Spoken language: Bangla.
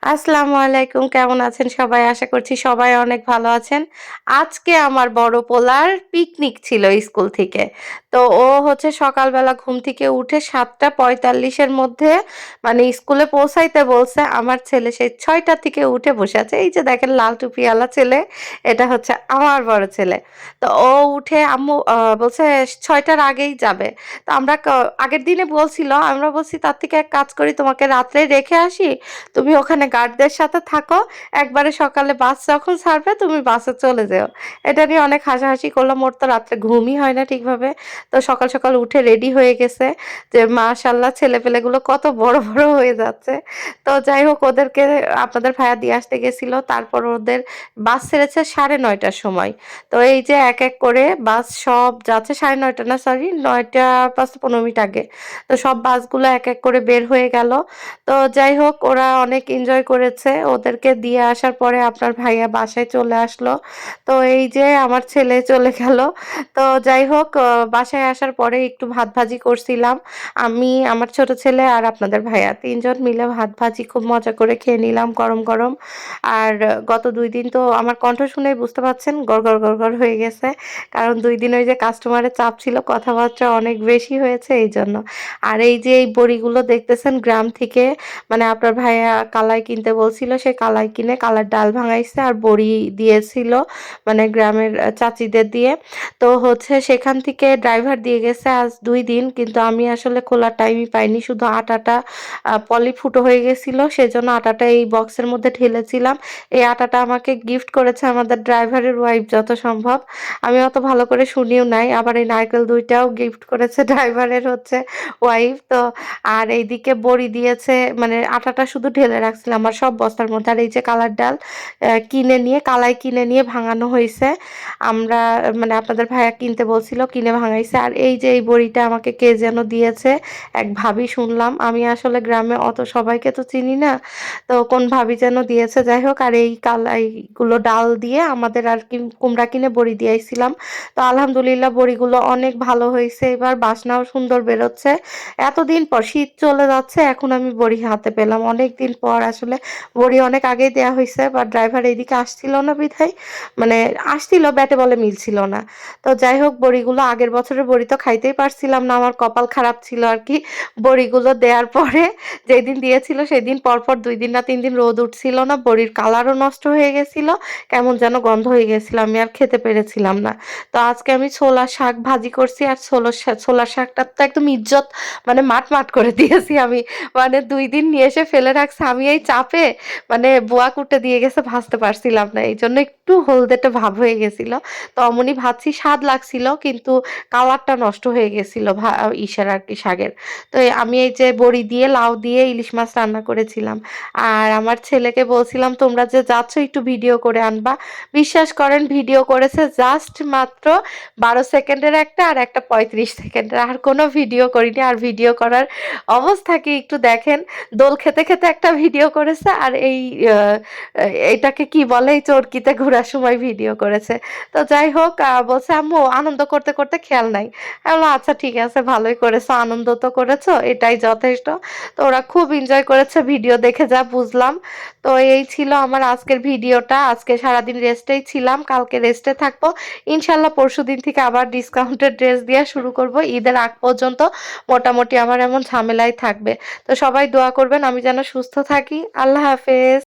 আসসালামু আলাইকুম। কেমন আছেন সবাই? আশা করছি সবাই অনেক ভালো আছেন। আজকে আমার বড় পোলার পিকনিক ছিল স্কুল থেকে। তো ও হচ্ছে সকালবেলা ঘুম থেকে উঠে ৭:৪৫ এর মধ্যে মানে স্কুলে পৌঁছাইতে বলছে। আমার ছেলে সেই ৬টা থেকে উঠে বসে আছে। এই যে দেখেন লাল টুপিওয়ালা ছেলে, এটা হচ্ছে আমার বড় ছেলে। তো ও উঠে আম্মু বলছে ৬টার আগেই যাবে। তো আমরা আগের দিনে বলছিল, আমরা বলছি তার থেকে এক কাজ করি তোমাকে রাত্রেই রেখে আসি। তুমি ওখানে গার্ডদের সাথে থাকো। একবারে সকালে বাস যখন ছাড়বে তুমি বাসে চলে যেও। এটা নিয়ে অনেক হাসাহাসি করলাম। ওর তো রাত্রে ঘুমই হয় না ঠিকভাবে। তো সকাল, সকাল উঠে রেডি হয়ে গেছে যে মাশাআল্লাহ ছেলেপেলেগুলো কত বড়, বড় হয়ে যাচ্ছে। তো যাই হোক ওদেরকে আপনাদের ভাইয়া দিয়ে আসতে গেছিল। তারপর ওদের বাস ছেড়েছে ৯:৩০ টার সময়। তো এই যে এক, এক করে বাস সব যাচ্ছে ৯:৩০ না সরি ৯টা ৫-১৫ মিনিট আগে। তো সব বাসগুলো এক, এক করে বের হয়ে গেল। তো যাই হোক ওরা অনেক এনজয় করেছে। ওদেরকে দিয়ে আসার পরে আপনার ভাইয়া বাসায় চলে আসলো। তো এই যে আমার ছেলে চলে গেল। তো যাই হোক বাসায় আসার পরে একটু ভাত ভাজি করছিলাম। আমি, আমার ছোট ছেলে আর আপনাদের ভাইয়া ৩ জন মিলে ভাত ভাজি খুব মজা করে খেয়ে নিলাম গরম, গরম। আর গত ২ দিন তো আমার কণ্ঠ শুনেই বুঝতে পারছেন গড়গড়, গড়গড় হয়ে গেছে। কারণ ২ দিন ওই যে কাস্টমারের চাপ ছিল, কথাবার্তা অনেক বেশি হয়েছে এইজন্য। আর এই যে এই বড়িগুলো দেখতেছেন গ্রাম থেকে মানে আপনার ভাইয়া কালাই কিনতে বলছিল, সে কালাই কিনে কালার ডাল ভাঙাইছে আর বড়ি দিয়েছিল মানে গ্রামের চাচিদের দিয়ে। তো হচ্ছে সেখান থেকে ড্রাইভার দিয়ে গেছে আজ ২ দিন। কিন্তু আমি আসলে খোলার টাইমই পাইনি। শুধু আটাটা পলি ফুটো হয়ে গেছিল। সেজন্য আটাটা এই বক্সের মধ্যে ঢেলেছিলাম। এই আটাটা আমাকে গিফট করেছে আমাদের ড্রাইভারের ওয়াইফ যত সম্ভব। আমি অত ভালো করে শুনিও নাই। আবার এই নারকেল দুইটাও গিফট করেছে ড্রাইভারের হচ্ছে ওয়াইফ। তো আর এইদিকে বড়ি দিয়েছে মানে আটাটা শুধু ঢেলে রাখছিলাম আর সব বস্তার মধ্যে। আর এই যে কালার ডাল কিনে নিয়ে কালাই কিনে নিয়ে ভাঙানো হইছে। আমরা মানে আপনাদের ভাইয়া কিনতে বলছিল, কিনে ভাঙাইছে। আর এই যে এই বড়িটা আমাকে কে যেন দিয়েছে, এক ভাবি শুনলাম। আমি আসলে গ্রামে অত সবাইকে তো চিনি না। তো কোন ভাবি যেন দিয়েছে। যাই হোক আর এই কালাইগুলো ডাল দিয়ে আমাদের আর কি কুমড়া কিনে বড়ি দিয়ে আইছিলাম। তো আলহামদুলিল্লাহ বড়িগুলো অনেক ভালো হইছে। এবার বাসনাও সুন্দর বেরোচ্ছে। এতদিন পর শীত চলে যাচ্ছে এখন আমি বড়ি হাতে পেলাম। অনেকদিন পর আসলে বড়ি অনেক আগেই দেয়া হইছে বাট ড্রাইভার এইদিকে আসছিল না বিধায় মানে আসছিল ব্যাটে বলে মিলছিল না। তো যাই হোক বড়িগুলো আগের বছরের বড়ি তো খাইতেই পারছিলাম না। আমার কপাল খারাপ ছিল আরকি। বড়িগুলো দেয়ার পরে যেদিন দিয়েছিল সেদিন পরপর ২ দিন না ৩ দিন রোদ উঠছিল না। বড়ির কালারও নষ্ট হয়ে গেছিল। কেমন যেন গন্ধ হয়ে গেছিল। আমি আর খেতে পেরেছিলাম না। তো আজকে আমি ছোলা শাক ভাজি করছি আর ছোলার শাকটা তো একদম ইজ্জত মানে মাট করে দিয়েছি আমি। মানে ২ দিন নিয়ে এসে ফেলে রাখছে। আমি এই চাপে মানে বোয়া কুটে দিয়ে গেছে ভাজতে পারছিলাম না। এইজন্য একটু হলদেটে ভাব হয়ে গেছিল। তো অমনি ভাবছি স্বাদ লাগছিল কিন্তু কালারটা নষ্ট হয়ে গেছিল ইসের আরকি শাকের। তো আমি এই যে বড়ি দিয়ে লাউ দিয়ে ইলিশ মাছ রান্না করেছিলাম। আর আমার ছেলেকে বলছিলাম তোমরা যে যাচ্ছ একটু ভিডিও করে আনবা। বিশ্বাস করেন ভিডিও করেছে জাস্ট মাত্র ১২ সেকেন্ডের একটা আর একটা ৩৫ সেকেন্ডের। আর কোনো ভিডিও করিনি। আর ভিডিও করার অবস্থা কি একটু দেখেন। দোল খেতে, খেতে একটা ভিডিও করেছে আর এই আ এটাকে কি বলে? এই চরকিতে ঘোরার সময় ভিডিও করেছে। তো যাই হোক বলছে, "আম্মু আনন্দ করতে, করতে খেয়াল নাই।" আমি বললাম, "আচ্ছা ঠিক আছে ভালোই করেছো। আনন্দ তো করেছো এটাই যথেষ্ট।" তো ওরা খুব এনজয় করেছে ভিডিও দেখে যা বুঝলাম। তো এই ছিল আমার আজকের ভিডিওটা। আজকে সারাদিন রেস্টেই ছিলাম। কালকে রেস্টে থাকবো। ইনশাআল্লাহ পরশুদিন থেকে আবার ডিসকাউন্টেড ড্রেস দেয়া শুরু করব। ঈদের আগ পর্যন্ত মোটামুটি আমার এমন ঝামেলাই থাকবে। তো সবাই দোয়া করবেন আমি যেন সুস্থ থাকি। আল্লাহ হাফেজ।